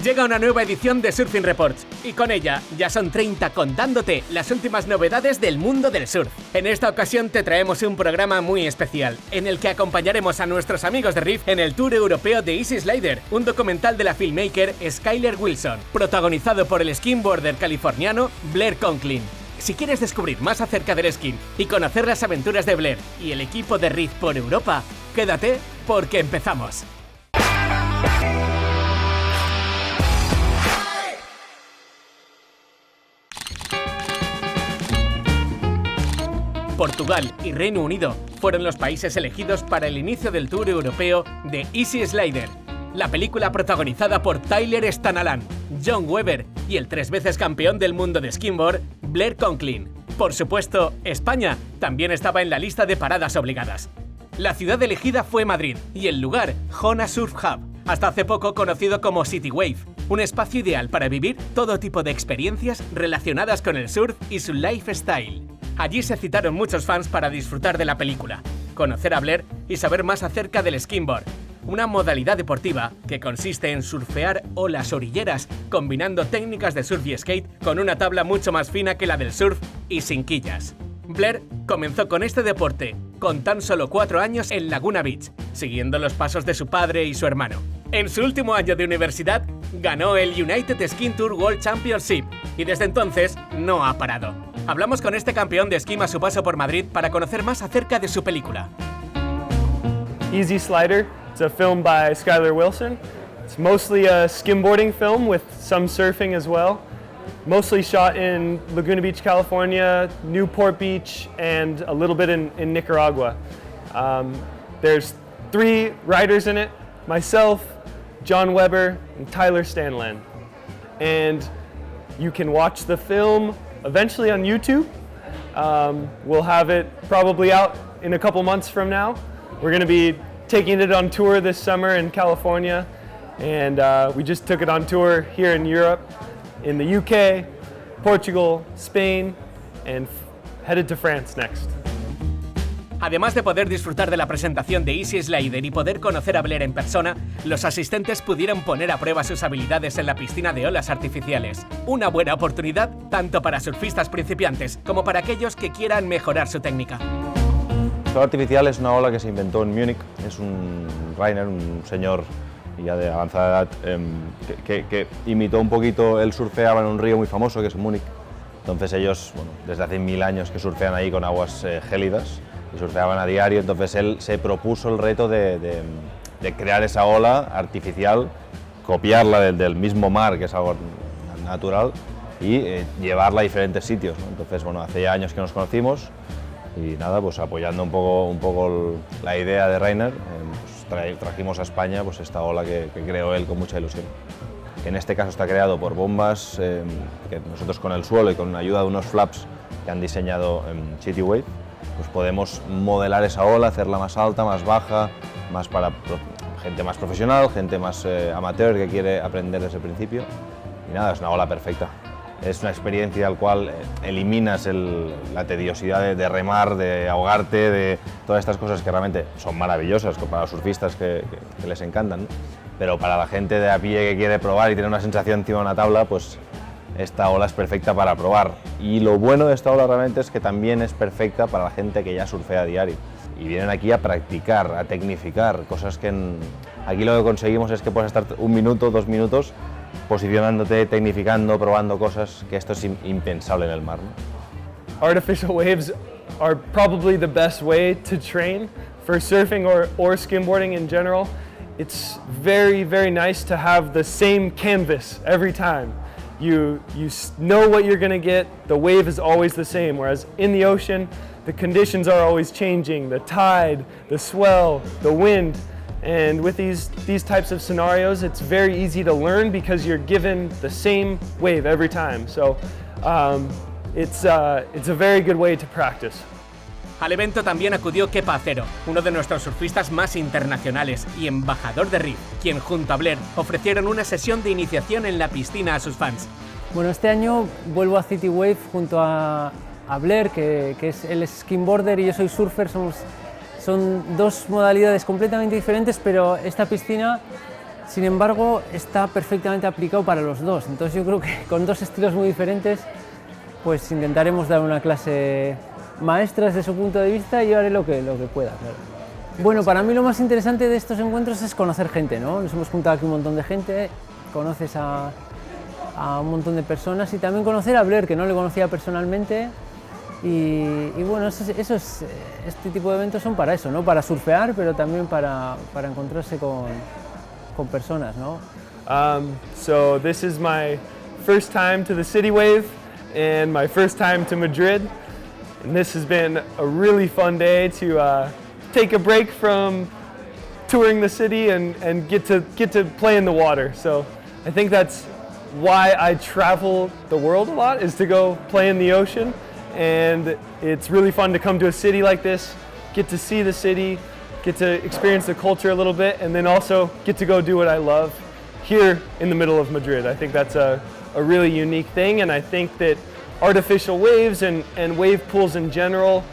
Llega una nueva edición de Surfing Reports y con ella ya son 30 contándote las últimas novedades del mundo del surf. En esta ocasión te traemos un programa muy especial en el que acompañaremos a nuestros amigos de Reef en el tour europeo de Easy Slider, un documental de la filmmaker Skyler Wilson, protagonizado por el skimboarder californiano Blair Conklin. Si quieres descubrir más acerca del esquí y conocer las aventuras de Blair y el equipo de Reef por Europa, quédate porque empezamos. Portugal y Reino Unido fueron los países elegidos para el inicio del tour europeo de Easy Slider, la película protagonizada por Tyler Stanaland, John Webber y el 3 veces campeón del mundo de skimboard, Blair Conklin. Por supuesto, España también estaba en la lista de paradas obligadas. La ciudad elegida fue Madrid y el lugar, Jona Surf Hub, hasta hace poco conocido como City Wave, un espacio ideal para vivir todo tipo de experiencias relacionadas con el surf y su lifestyle. Allí se citaron muchos fans para disfrutar de la película, conocer a Blair y saber más acerca del skimboard, una modalidad deportiva que consiste en surfear olas orilleras combinando técnicas de surf y skate con una tabla mucho más fina que la del surf y sin quillas. Blair comenzó con este deporte con tan solo 4 años en Laguna Beach, siguiendo los pasos de su padre y su hermano. En su último año de universidad, ganó el United Skin Tour World Championship y desde entonces no ha parado. Hablamos con este campeón de esquí a su paso por Madrid para conocer más acerca de su película. Easy Slider. It's a film by Skyler Wilson. It's mostly a skimboarding film with some surfing as well. Mostly shot in Laguna Beach, California, Newport Beach, and a little bit in Nicaragua. There's 3 writers in it, myself, John Webber, and Tyler Stanaland. And you can watch the film eventually on YouTube. We'll have it probably out in a couple months from now. We're going to be taking it on tour this summer in California, and we just took it on tour here in Europe, in the UK, Portugal, Spain, and headed to France next. Además de poder disfrutar de la presentación de Easy Slider y poder conocer a Blair en persona, los asistentes pudieron poner a prueba sus habilidades en la piscina de olas artificiales. Una buena oportunidad tanto para surfistas principiantes como para aquellos que quieran mejorar su técnica. La ola artificial es una ola que se inventó en Múnich. Es un Rainer, un señor ya de avanzada edad, que imitó un poquito, él surfeaba en un río muy famoso que es Múnich. Entonces ellos, bueno, desde hace 1000 años que surfean ahí con aguas gélidas y surfeaban a diario, entonces él se propuso el reto de crear esa ola artificial, copiarla del mismo mar, que es algo natural, y llevarla a diferentes sitios, ¿no? Entonces, bueno, hace ya años que nos conocimos y nada, pues apoyando un poco la idea de Rainer, pues trajimos a España pues esta ola que creó él con mucha ilusión. En este caso está creado por bombas que nosotros con el suelo y con ayuda de unos flaps que han diseñado City Wave, pues podemos modelar esa ola, hacerla más alta, más baja, más para gente más profesional, gente más amateur que quiere aprender desde el principio. Y nada, es una ola perfecta. Es una experiencia al cual eliminas la tediosidad de remar, de ahogarte, de todas estas cosas que realmente son maravillosas para los surfistas que les encantan, ¿no? Pero para la gente de a pie que quiere probar y tiene una sensación encima de una tabla, pues esta ola es perfecta para probar. Y lo bueno de esta ola realmente es que también es perfecta para la gente que ya surfea a diario. Y vienen aquí a practicar, a tecnificar, cosas que aquí lo que conseguimos es que puedes estar 1 minuto, 2 minutos posicionándote, tecnificando, probando cosas, que esto es impensable en el mar, ¿no? Artificial waves are probably the best way to train for surfing or skimboarding in general. It's very, very nice to have the same canvas every time. You know what you're going to get, the wave is always the same, whereas in the ocean, the conditions are always changing, the tide, the swell, the wind. And with these types of scenarios, it's very easy to learn because you're given the same wave every time. So it's a very good way to practice. Al evento también acudió Kepa Acero, uno de nuestros surfistas más internacionales y embajador de Reef, quien junto a Blair ofrecieron una sesión de iniciación en la piscina a sus fans. Bueno, este año vuelvo a City Wave junto a Blair, que es el skimboarder y yo soy surfer. Son 2 modalidades completamente diferentes, pero esta piscina Sin embargo, está perfectamente aplicado para los dos, entonces yo creo que con dos estilos muy diferentes pues intentaremos dar una clase maestra desde su punto de vista y yo haré lo que pueda. Claro. Bueno, para mí lo más interesante de estos encuentros es conocer gente, ¿no? Nos hemos juntado aquí un montón de gente, conoces a un montón de personas y también conocer a Blair, que no le conocía personalmente. Y bueno, este tipo de eventos son para eso, ¿no? Para surfear, pero también para encontrarse con personas, ¿no? So this is my first time to the City Wave and my first time to Madrid. And this has been a really fun day to take a break from touring the city and get to play in the water. So I think that's why I travel the world a lot, is to go play in the ocean. And it's really fun to come to a city like this, get to see the city, get to experience the culture a little bit, and then also get to go do what I love here in the middle of Madrid. I think that's a really unique thing, and I think that artificial waves and wave pools in general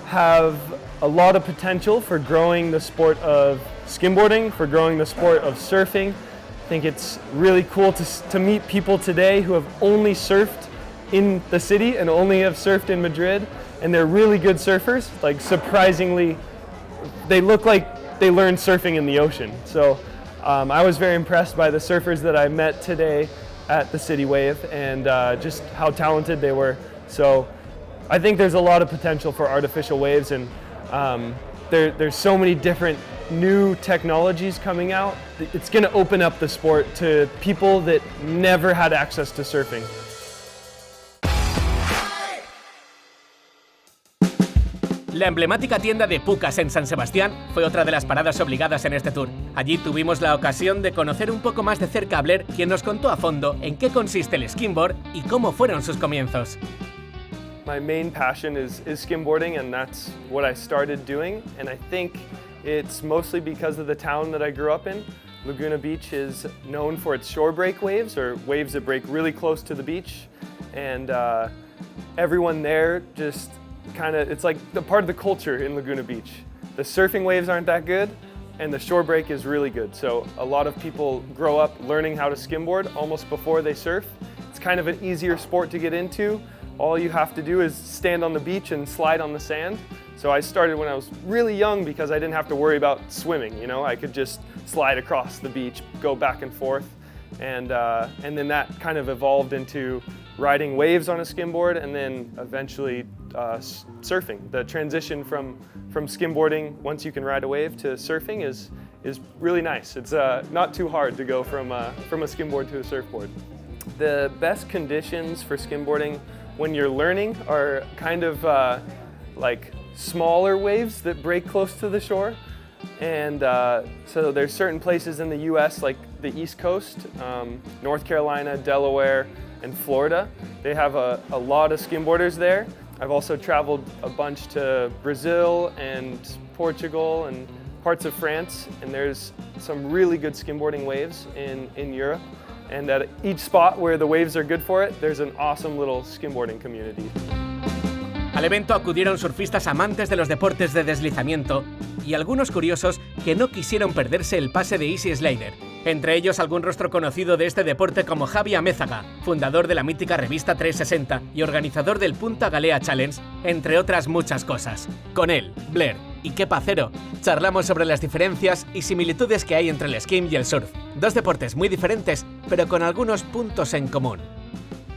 have a lot of potential for growing the sport of skimboarding, for growing the sport of surfing. I think it's really cool to meet people today who have only surfed in the city and only have surfed in Madrid, and they're really good surfers. Like, surprisingly, they look like they learned surfing in the ocean. So I was very impressed by the surfers that I met today at the City Wave and just how talented they were. So I think there's a lot of potential for artificial waves, and there's so many different new technologies coming out. It's going to open up the sport to people that never had access to surfing. La emblemática tienda de Pucas en San Sebastián fue otra de las paradas obligadas en este tour. Allí tuvimos la ocasión de conocer un poco más de cerca a Blair, quien nos contó a fondo en qué consiste el skimboard y cómo fueron sus comienzos. My main passion is skimboarding, and that's what I started doing, and I think it's mostly because of the town that I grew up in. Laguna Beach is known for its shore break waves, or waves that break really close to the beach, and everyone there just it's like the part of the culture in Laguna Beach. The surfing waves aren't that good, and the shore break is really good. So a lot of people grow up learning how to skimboard almost before they surf. It's kind of an easier sport to get into. All you have to do is stand on the beach and slide on the sand. So I started when I was really young because I didn't have to worry about swimming, you know? I could just slide across the beach, go back and forth, and then that kind of evolved into riding waves on a skimboard, and then eventually surfing. The transition from skimboarding, once you can ride a wave, to surfing is really nice. It's not too hard to go from a skimboard to a surfboard. The best conditions for skimboarding when you're learning are kind of like smaller waves that break close to the shore. And so there's certain places in the US, like the East Coast, North Carolina, Delaware, and Florida. They have a lot of skimboarders there. I've also traveled a bunch to Brazil and Portugal and parts of France, and there's some really good skimboarding waves in Europe. And at each spot where the waves are good for it, there's an awesome little skimboarding community. Al evento acudieron surfistas amantes de los deportes de deslizamiento y algunos curiosos que no quisieron perderse el pase de Easy Slider. Entre ellos algún rostro conocido de este deporte como Javi Amézaga, fundador de la mítica revista 360 y organizador del Punta Galea Challenge, entre otras muchas cosas. Con él, Blair y Kepa Cero charlamos sobre las diferencias y similitudes que hay entre el skim y el surf. Dos deportes muy diferentes, pero con algunos puntos en común.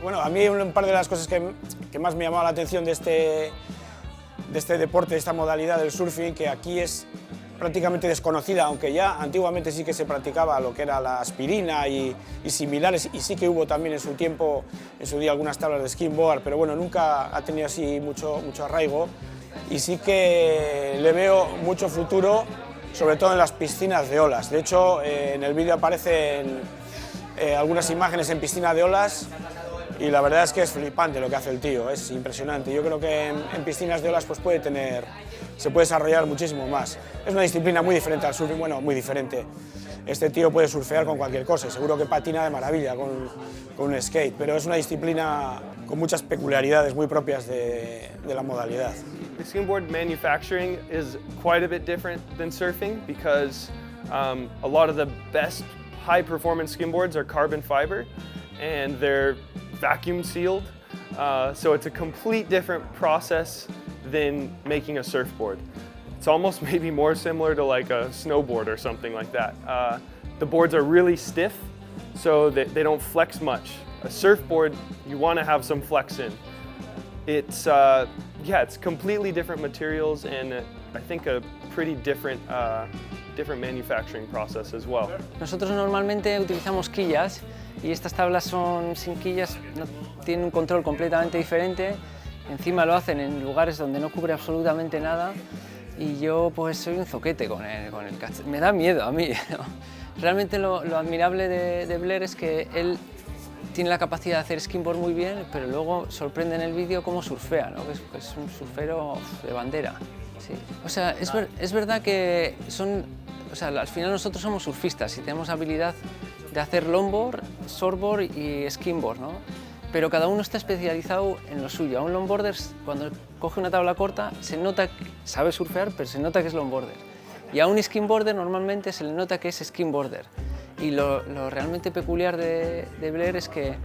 Bueno, a mí un par de las cosas que más me llamaba la atención de este deporte, de esta modalidad del surfing, que aquí es prácticamente desconocida, aunque ya antiguamente sí que se practicaba lo que era la aspirina y similares, y sí que hubo también en su tiempo, en su día, algunas tablas de skimboard, pero bueno, nunca ha tenido así mucho arraigo, y sí que le veo mucho futuro, sobre todo en las piscinas de olas. De hecho, en el vídeo aparecen algunas imágenes en piscina de olas, y la verdad es que es flipante lo que hace el tío, es impresionante. Yo creo que en piscinas de olas pues se puede desarrollar muchísimo más. Es una disciplina muy diferente al surfing, bueno, muy diferente. Este tío puede surfear con cualquier cosa y seguro que patina de maravilla con un skate, pero es una disciplina con muchas peculiaridades muy propias de la modalidad. The skimboard manufacturing is quite a bit different than surfing because a lot of the best high-performance skimboards are carbon fiber, and they're vacuum sealed. So it's a complete different process than making a surfboard. It's almost maybe more similar to like a snowboard or something like that. The boards are really stiff, so that they don't flex much. A surfboard, you want to have some flex in. It's completely different materials and I think a pretty different manufacturing process as well. Nosotros normalmente utilizamos quillas y estas tablas son sin quillas, tienen un control completamente diferente. Encima lo hacen en lugares donde no cubre absolutamente nada y yo pues soy un zoquete con el cachet. Me da miedo a mí, ¿no? Realmente lo admirable de Blair es que él tiene la capacidad de hacer skimboard muy bien, pero luego sorprende en el vídeo cómo surfea, ¿no? Que es un surfero de bandera. Sí. O sea, es verdad que al final nosotros somos surfistas y tenemos habilidad de hacer longboard, shortboard y skimboard, ¿no? Pero cada uno está especializado en lo suyo. A un longboarder, cuando coge una tabla corta, se nota que sabe surfear, pero se nota que es longboarder. Y a un skimboarder normalmente se le nota que es skimboarder. Y lo realmente peculiar de Blair es que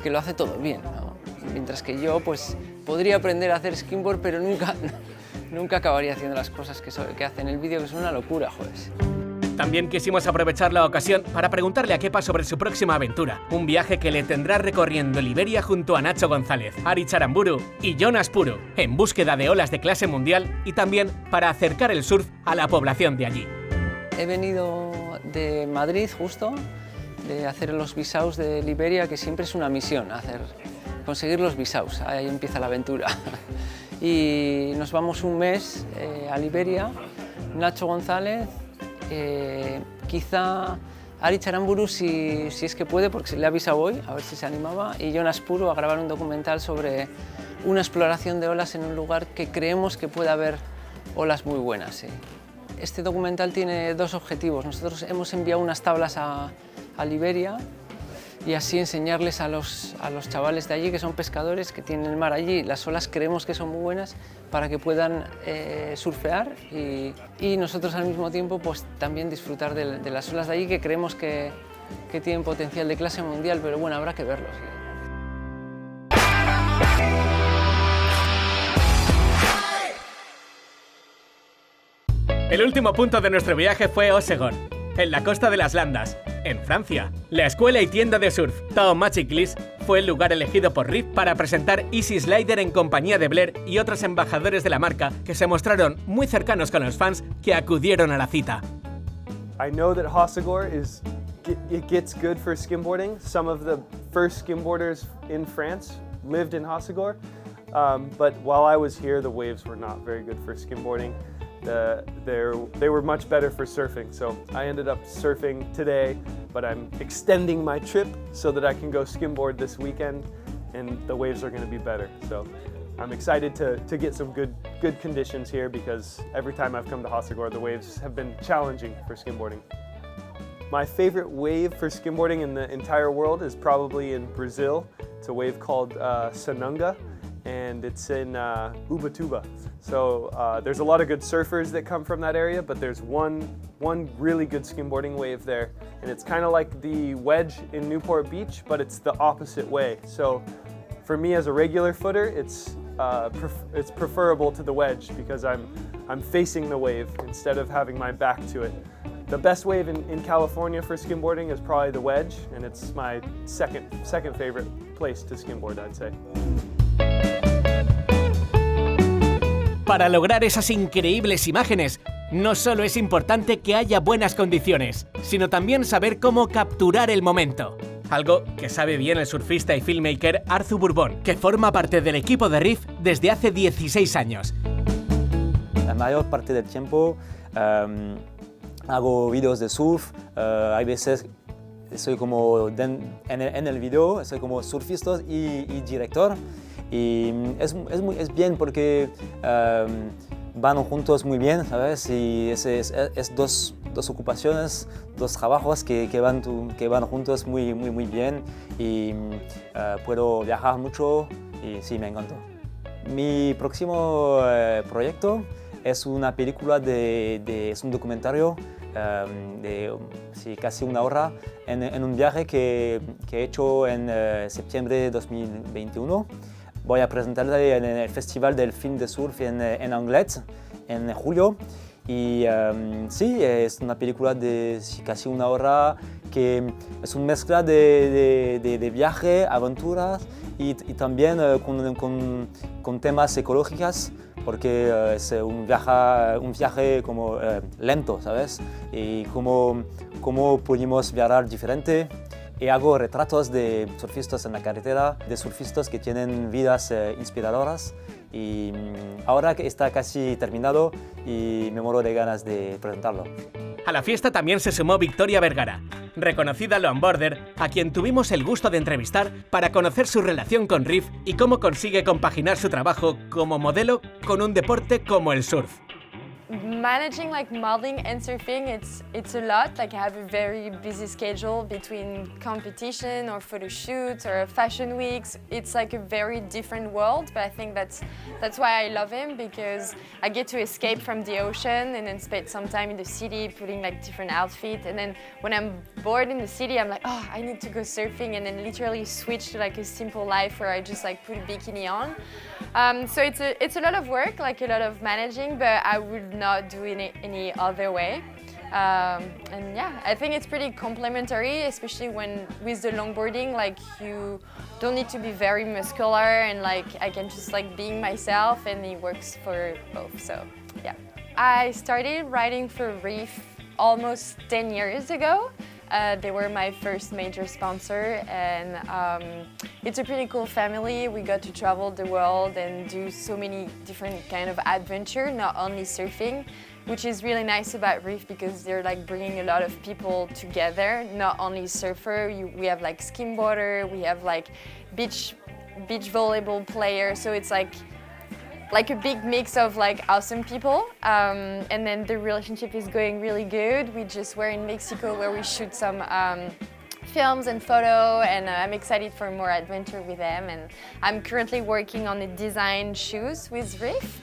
lo hace todo bien, ¿no? Mientras que yo pues, podría aprender a hacer skimboard, pero nunca acabaría haciendo las cosas que hace en el vídeo, que son una locura, joder. También quisimos aprovechar la ocasión para preguntarle a Kepa sobre su próxima aventura, un viaje que le tendrá recorriendo Liberia junto a Nacho González, Ari Charamburu y Jonas Puro, en búsqueda de olas de clase mundial y también para acercar el surf a la población de allí. He venido de Madrid justo, de hacer los visados de Liberia, que siempre es una misión, conseguir los visados, ahí empieza la aventura. Y nos vamos un mes a Liberia, Nacho González, quizá Ari Charamburu si es que puede, porque le he avisado hoy, a ver si se animaba, y Jonas Puro a grabar un documental sobre una exploración de olas en un lugar que creemos que puede haber olas muy buenas. Sí. Este documental tiene dos objetivos. Nosotros hemos enviado unas tablas a Liberia y así enseñarles a los chavales de allí, que son pescadores, que tienen el mar allí, las olas creemos que son muy buenas para que puedan surfear y nosotros al mismo tiempo pues, también disfrutar de las olas de allí, que creemos que tienen potencial de clase mundial, pero bueno, habrá que verlos. ¿Sí? El último punto de nuestro viaje fue Osegon, en la costa de las Landas, en Francia. La escuela y tienda de surf Tao Magic List fue el lugar elegido por Reef para presentar Easy Slider en compañía de Blair y otros embajadores de la marca que se mostraron muy cercanos con los fans que acudieron a la cita. I know that Hossegor it gets good for skimboarding. Some of the first skimboarders in France lived in Hossegor, but while I was here, the waves were not very good for skimboarding. They were much better for surfing, so I ended up surfing today, but I'm extending my trip so that I can go skimboard this weekend, and the waves are going to be better. So I'm excited to get some good conditions here, because every time I've come to Hossegor, the waves have been challenging for skimboarding. My favorite wave for skimboarding in the entire world is probably in Brazil. It's a wave called Sanunga, and it's in Ubatuba. So there's a lot of good surfers that come from that area, but there's one really good skimboarding wave there, and it's kind of like the wedge in Newport Beach, but it's the opposite way. So for me as a regular footer, it's preferable to the wedge because I'm facing the wave instead of having my back to it. The best wave in California for skimboarding is probably the wedge, and it's my second favorite place to skimboard, I'd say. Para lograr esas increíbles imágenes, no solo es importante que haya buenas condiciones, sino también saber cómo capturar el momento. Algo que sabe bien el surfista y filmmaker Arthur Bourbon, que forma parte del equipo de Reef desde hace 16 años. La mayor parte del tiempo hago vídeos de surf, hay veces soy como en el video, soy como surfista y director. Y es bien porque van juntos muy bien, ¿sabes? Y es dos ocupaciones, dos trabajos que van juntos muy bien y puedo viajar mucho y sí, me encantó. Mi próximo proyecto es una película es un documentario sí, casi una hora en un viaje que he hecho en septiembre de 2021. Voy a presentarla en el Festival del Film de Surf en Anglet en julio. Y sí, es una película de casi una hora que es una mezcla de viaje, aventuras y también con temas ecológicos, porque es un viaje como lento, ¿sabes? Y cómo podemos viajar diferente. Y hago retratos de surfistas en la carretera, de surfistas que tienen vidas inspiradoras. Y ahora que está casi terminado y me muero de ganas de presentarlo. A la fiesta también se sumó Victoria Vergara, reconocida longboarder, a quien tuvimos el gusto de entrevistar para conocer su relación con Reef y cómo consigue compaginar su trabajo como modelo con un deporte como el surf. Managing like modeling and surfing, it's a lot. Like I have a very busy schedule between competition or photo shoots or fashion weeks. It's like a very different world, but I think that's why I love him, because I get to escape from the ocean and then spend some time in the city putting like different outfits. And then when I'm bored in the city, I'm like, oh, I need to go surfing, and then literally switch to like a simple life where I just like put a bikini on. So it's a lot of work, like a lot of managing, but I would not do it any other way. And yeah, I think it's pretty complementary, especially when with the longboarding, like you don't need to be very muscular, and like I can just like being myself, and it works for both. So yeah, I started writing for Reef almost 10 years ago. They were my first major sponsor, and it's a pretty cool family. We got to travel the world and do so many different kind of adventure, not only surfing, which is really nice about Reef, because they're like bringing a lot of people together, not only surfer. We have like skimboarder, we have like beach volleyball player, so it's like a big mix of like awesome people, and then the relationship is going really good. We just were in Mexico where we shoot some films and photo, and I'm excited for more adventure with them, and I'm currently working on the design shoes with Reef,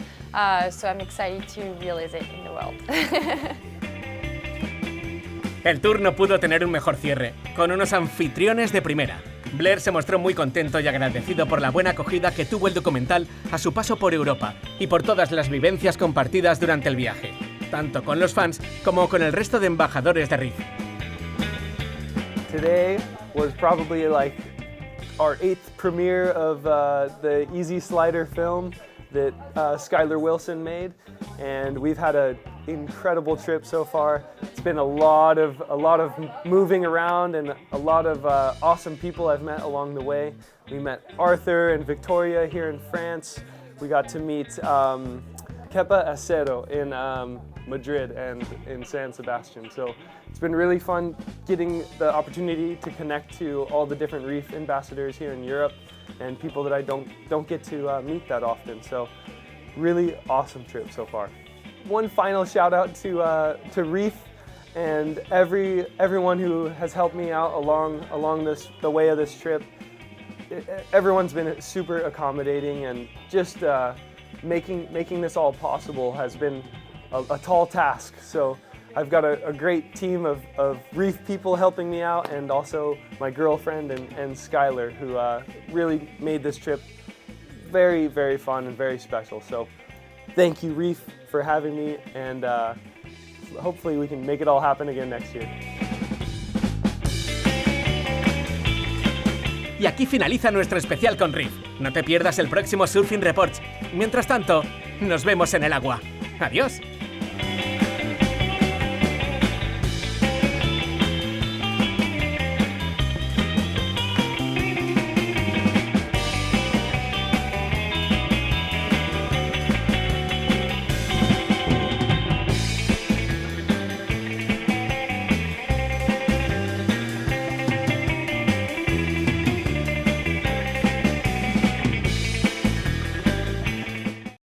so I'm excited to realize it in the world. El tour no pudo tener un mejor cierre, con unos anfitriones de primera. Blair se mostró muy contento y agradecido por la buena acogida que tuvo el documental a su paso por Europa y por todas las vivencias compartidas durante el viaje, tanto con los fans como con el resto de embajadores de Reef. Today was probably like our 8th premiere of the Easy Slider film that Skyler Wilson made, and we've had an incredible trip so far. It's been a lot of moving around, and a lot of awesome people I've met along the way. We met Arthur and Victoria here in France. We got to meet Kepa Acero in Madrid and in San Sebastian. So it's been really fun getting the opportunity to connect to all the different Reef ambassadors here in Europe and people that I don't get to meet that often. So really awesome trip so far. One final shout out to Reef and everyone who has helped me out along the way of this trip. Everyone's been super accommodating, and just making this all possible has been a tall task. So I've got a great team of Reef people helping me out, and also my girlfriend and Skyler, who really made this trip very, very fun and very special. So thank you, Reef, for having me, and hopefully we can make it all happen again next year. Y aquí finaliza nuestro especial con Reef. No te pierdas el próximo Surfing Reports. Mientras tanto, nos vemos en el agua. ¡Adiós!